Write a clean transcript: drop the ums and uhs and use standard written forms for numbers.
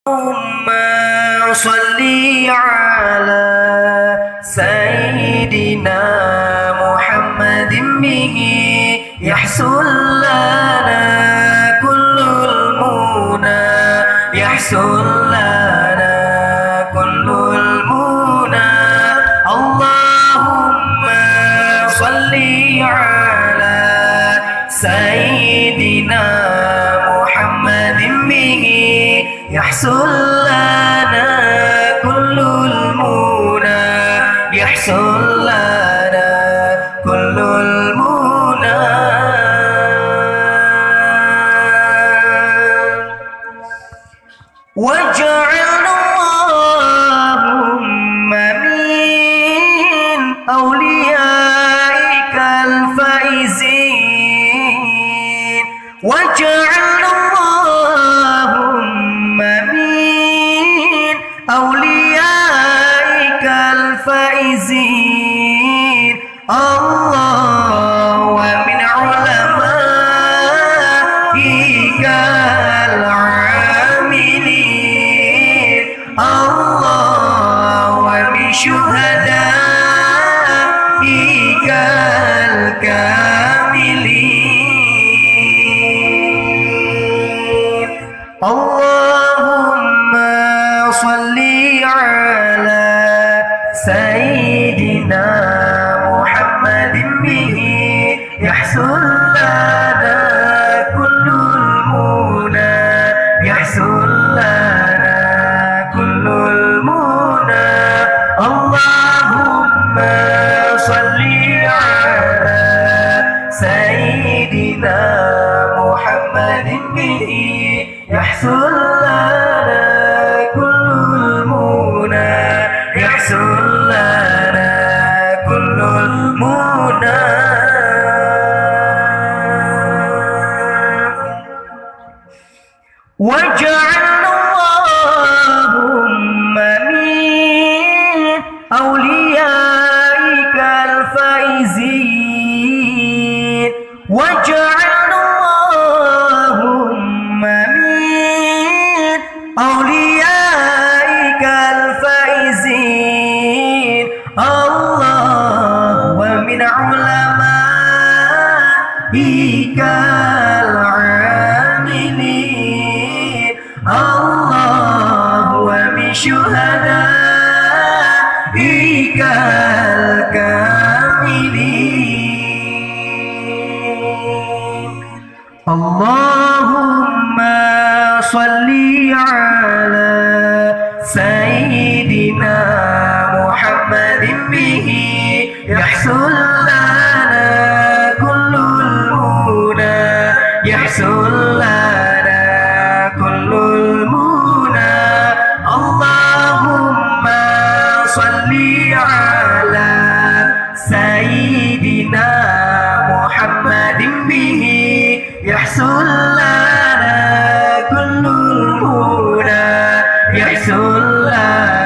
اللهم صل على سيدنا محمد به يحصل لنا كل المنى يحصل لنا كل المنى اللهم صل على سيدنا محمد به يحصل لنا كل المنى يحصل لنا كل المنى واجعلنا اللهم من أوليائك الفائزين واجعلنا اللهم من أوليائك الفائزين الله ومن علمائك العاملين الله ومن شهدائك الكاملين اللهم صل على سيدنا محمد به يحصل لنا كل المنى يحصل لنا كل المنى اللهم صل على سيدنا محمد به يحصل لنا كل المنى يحصل لنا كل المنى واجعلنا اللهم من أوليائك الفائزين واجعلنا اللهم من أوليائك الفائزين الله ومن علمائك العاملين الله ومن شهدائك الكاملين اللهم صل على سيدنا محمد به يحصل لنا كل المنى يحصل لنا كل المنى اللهم صل على سيدنا محمد به يحصل لنا كل المنى يحصل لنا